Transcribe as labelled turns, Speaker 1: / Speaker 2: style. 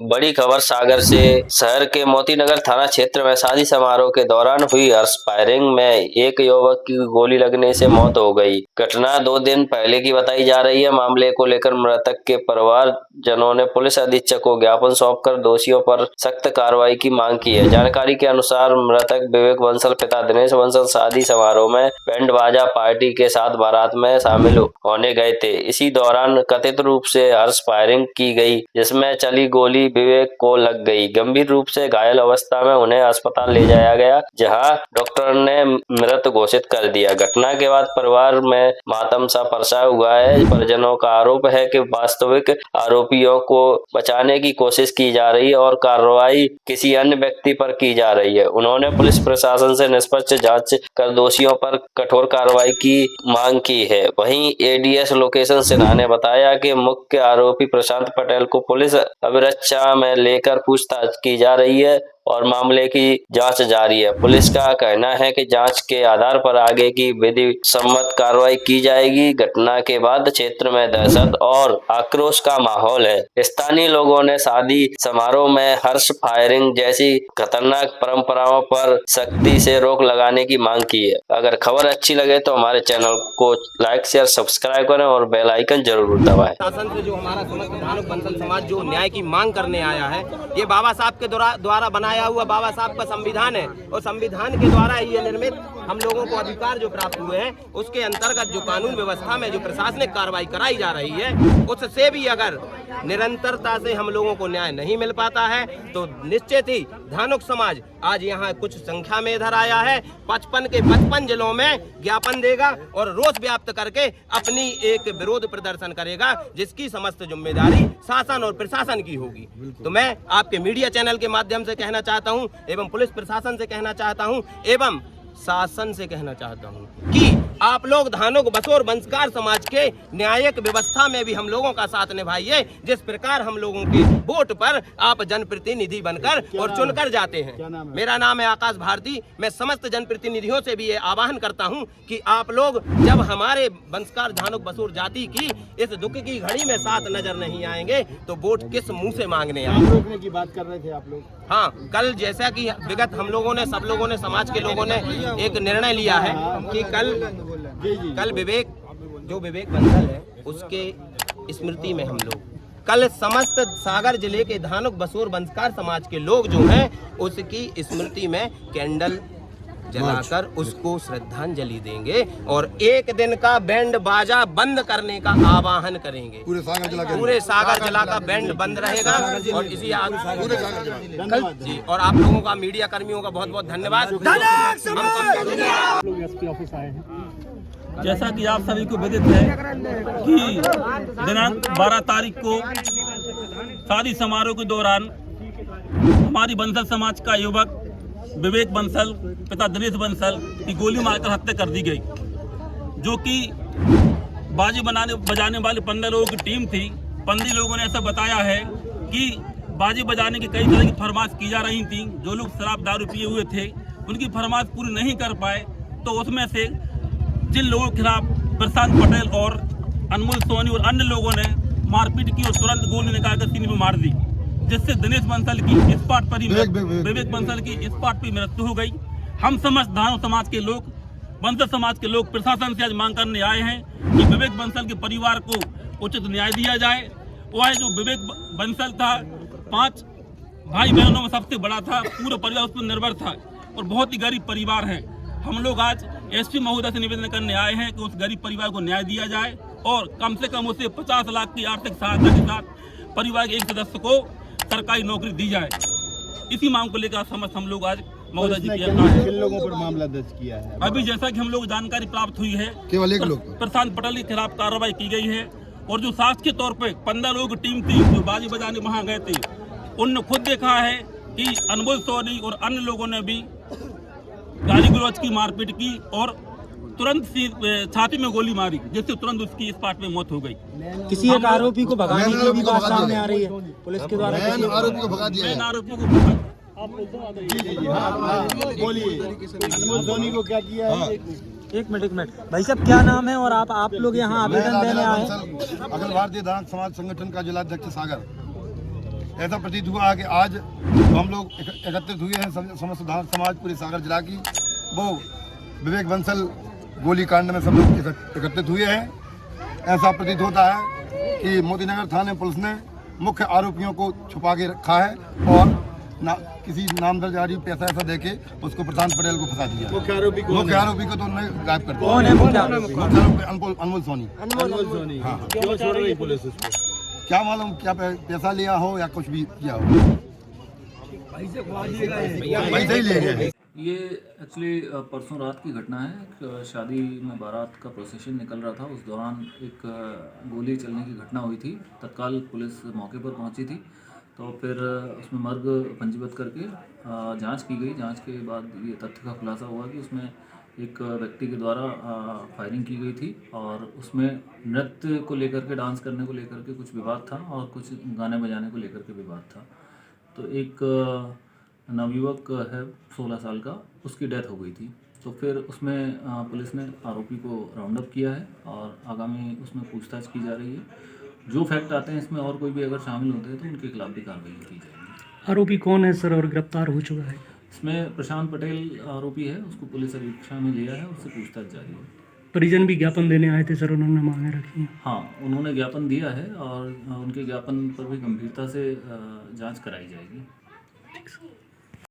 Speaker 1: बड़ी खबर सागर से। शहर के मोतीनगर थाना क्षेत्र में शादी समारोह के दौरान हुई हर्ष फायरिंग में एक युवक की गोली लगने से मौत हो गई। घटना 2 दिन पहले की बताई जा रही है। मामले को लेकर मृतक के परिवारजनों ने पुलिस अधीक्षक को ज्ञापन सौंपकर दोषियों पर सख्त कार्रवाई की मांग की है। जानकारी के अनुसार मृतक विवेक बंसल पिता दिनेश बंसल शादी समारोह में बैंड बाजा पार्टी के साथ बारात में शामिल होने गए थे। इसी दौरान कथित रूप से हर्ष फायरिंग की गई, जिसमें चली गोली विवेक को लग गई। गंभीर रूप से घायल अवस्था में उन्हें अस्पताल ले जाया गया, जहां डॉक्टर ने मृत घोषित कर दिया। घटना के बाद परिवार में मातम सा पसरा हुआ है। परिजनों का आरोप है कि वास्तविक आरोपियों को बचाने की कोशिश की जा रही है और कार्रवाई किसी अन्य व्यक्ति पर की जा रही है। उन्होंने पुलिस प्रशासन से निष्पक्ष जांच कर दोषियों पर कठोर कार्रवाई की मांग की है। वहीं एडीएस लोकेशन सिन्हा ने बताया कि मुख्य आरोपी प्रशांत पटेल को पुलिस अभिरक्षा में लेकर पूछताछ की जा रही है और मामले की जांच जारी है। पुलिस का कहना है कि जांच के आधार पर आगे की विधि सम्मत कार्रवाई की जाएगी। घटना के बाद क्षेत्र में दहशत और आक्रोश का माहौल है। स्थानीय लोगों ने शादी समारोह में हर्ष फायरिंग जैसी खतरनाक परंपराओं पर सख्ती से रोक लगाने की मांग की है। अगर खबर अच्छी लगे तो हमारे चैनल को लाइक शेयर सब्सक्राइब करें और बेल आइकन जरूर दबाएं।
Speaker 2: शासन से जो हमारा समस्त धानुक बंसल समाज जो न्याय की मांग करने आया है, ये बाबा साहब के द्वारा बनाया हुआ बाबा साहब का संविधान है और संविधान के द्वारा ये निर्मित हम लोगों को अधिकार जो प्राप्त हुए हैं, उसके अंतर्गत जो कानून व्यवस्था में जो प्रशासनिक कार्रवाई कराई जा रही है, उससे भी अगर निरंतरता से हम लोगों को न्याय नहीं मिल पाता है तो निश्चित ही धानुक समाज आज यहाँ कुछ संख्या में इधर आया है। 55 के 55 जिलों में ज्ञापन देगा और रोष व्याप्त करके अपनी एक विरोध प्रदर्शन करेगा, जिसकी समस्त जिम्मेदारी शासन और प्रशासन की होगी। तो मैं आपके मीडिया चैनल के माध्यम से कहना चाहता हूं एवं पुलिस प्रशासन से कहना चाहता हूं एवं शासन से कहना चाहता हूं कि आप लोग धानुक बसोर वंशकार समाज के न्यायिक व्यवस्था में भी हम लोगों का साथ निभाइए। जिस प्रकार हम लोगों के वोट पर आप जनप्रतिनिधि बनकर और चुनकर जाते हैं। मेरा नाम है आकाश भारती। मैं समस्त जनप्रतिनिधियों से भी ये आह्वान करता हूं कि आप लोग जब हमारे वंशकार धानुक बसोर जाति की इस दुख की घड़ी में साथ नजर नहीं आएंगे तो वोट किस मुंह से मांगने आएंगे।
Speaker 3: रोकने की बात कर रहे थे आप लोग।
Speaker 2: हाँ, कल जैसा कि विगत हम लोगों ने सब लोगों ने समाज के लोगों ने एक निर्णय लिया है कि कल विवेक बंसल है उसके स्मृति में हम लोग कल समस्त सागर जिले के धानुक बसोर वंशकार समाज के लोग जो हैं उसकी स्मृति में कैंडल जलाकर उसको श्रद्धांजलि देंगे और एक दिन का बैंड बाजा बंद करने का आह्वान करेंगे। पूरे सागर जिला का बैंड बंद रहेगा और इसी जी और आप लोगों का मीडिया कर्मियों का बहुत बहुत धन्यवाद।
Speaker 4: जैसा कि आप सभी को विदित है कि दिनांक 12 तारीख को शादी समारोह के दौरान हमारी बंसल समाज का युवक विवेक बंसल पिता दिनेश बंसल की गोली मारकर हत्या कर दी गई, जो कि बाजी बजाने वाले 15 लोगों की टीम थी। 15 लोगों ने ऐसा बताया है कि बाजी बजाने की कई तरह की फरमाइश की जा रही थी। जो लोग शराब दारू पिए हुए थे उनकी फरमाइश पूरी नहीं कर पाए, तो उसमें से जिन लोगों के खिलाफ प्रशांत पटेल और अनमोल सोनी और अन्य लोगों ने मारपीट की और तुरंत गोली निकालकर सीने में मार दी, जिससे दिनेश बंसल की स्पॉट पर ही विवेक बंसल की स्पॉट पर मृत्यु हो गई। हम समस्त धानुक समाज के लोग, बंसल समाज के लोग प्रशासन से आज मांग करने आए हैं कि विवेक बंसल के परिवार को उचित न्याय दिया जाए। वह जो विवेक बंसल था 5 भाई बहनों में सबसे बड़ा था, पूरा परिवार उस पर निर्भर था और बहुत ही गरीब परिवार है। हम लोग आज एसपी महोदय से निवेदन करने आए हैं कि उस गरीब परिवार को न्याय दिया जाए और कम से कम उसे 50 लाख की आर्थिक सहायता के साथ परिवार के एक सदस्य को सरकारी नौकरी दी जाए। इसी मांग को लेकर समस्त हम लोग आज महोदय जी
Speaker 3: किन लोगों पर मामला दर्ज किया है?
Speaker 4: अभी जैसा कि हम लोग जानकारी प्राप्त हुई है,
Speaker 3: केवल एक लोग
Speaker 4: प्रशांत पटेल के खिलाफ कार्रवाई की गई है और जो साक्ष्य के तौर पे 15 लोगों की टीम थी जो बाजी बजाने वहां गए थे, उनने खुद देखा है कि अनमोल सोनी और अन्य लोगों ने भी गाली गलौज की, मारपीट की और तुरंत छाती में गोली मारी, जिससे तुरंत उसकी स्पॉट में मौत हो गई।
Speaker 5: किसी एक आरोपी को भगाने की भी बात सामने आ रही है पुलिस के द्वारा।
Speaker 3: आरोपी को भगा दिया है।
Speaker 4: आरोपियों को भगा
Speaker 3: बोलिए अनमोल सोनी को क्या किया है?
Speaker 5: एक मिनट भाई साहब, क्या नाम है और आप लोग यहाँ आवेदन देने आए?
Speaker 3: अखिल भारतीय धानुक समाज संगठन का जिलाध्यक्ष सागर। ऐसा प्रतीत हुआ है कि आज जो हम लोग एकत्रित हुए हैं समस्त समाज पूरे सागर जिला की, वो विवेक बंसल गोलीकांड में सब लोग एकत्रित हुए हैं। ऐसा प्रतीत होता है कि मोतीनगर थाने पुलिस ने मुख्य आरोपियों को छुपा के रखा है और किसी नामदरजारी पैसा ऐसा देके उसको प्रशांत पटेल को फंसा दिया। मुख्य आरोपी को तो उन्होंने गायब कर दिया।
Speaker 5: कौन है मुख्य आरोपी?
Speaker 3: अनमोल सोनी। हाँ,
Speaker 5: क्यों छोड़ रही पुलिस उसको?
Speaker 3: क्या मालूम, क्या पैसा लिया हो या कुछ भी किया हो, पैसे ही ले गए।
Speaker 6: ये एक्चुअली परसों रात की घटना है। एक शादी में बारात का प्रोसेशन निकल रहा था, उस दौरान एक गोली चलने की घटना हुई थी। तत्काल पुलिस मौके पर पहुंची थी, तो फिर उसमें मर्ग पंजीबद्ध करके जांच की गई। जांच के बाद ये तथ्य का खुलासा हुआ कि उसमें एक व्यक्ति के द्वारा फायरिंग की गई थी और उसमें नृत्य को लेकर के, डांस करने को लेकर के कुछ विवाद था और कुछ गाने बजाने को लेकर के विवाद था। तो एक नवयुवक है 16 साल का, उसकी डेथ हो गई थी। तो फिर उसमें पुलिस ने आरोपी को राउंड अप किया है और आगामी उसमें पूछताछ की जा रही है। जो फैक्ट आते हैं इसमें और कोई भी अगर शामिल होते हैं तो उनके खिलाफ भी कार्रवाई की जाएगी।
Speaker 5: आरोपी कौन है सर और गिरफ्तार हो चुका है?
Speaker 6: इसमें प्रशांत पटेल आरोपी है, उसको पुलिस अभी कक्षा में लिया है, उससे पूछताछ जारी है।
Speaker 5: परिजन भी ज्ञापन देने आए थे सर, उन्होंने मांगे रखी हैं?
Speaker 6: हाँ, उन्होंने ज्ञापन दिया है और उनके ज्ञापन पर भी गंभीरता से जांच कराई जाएगी।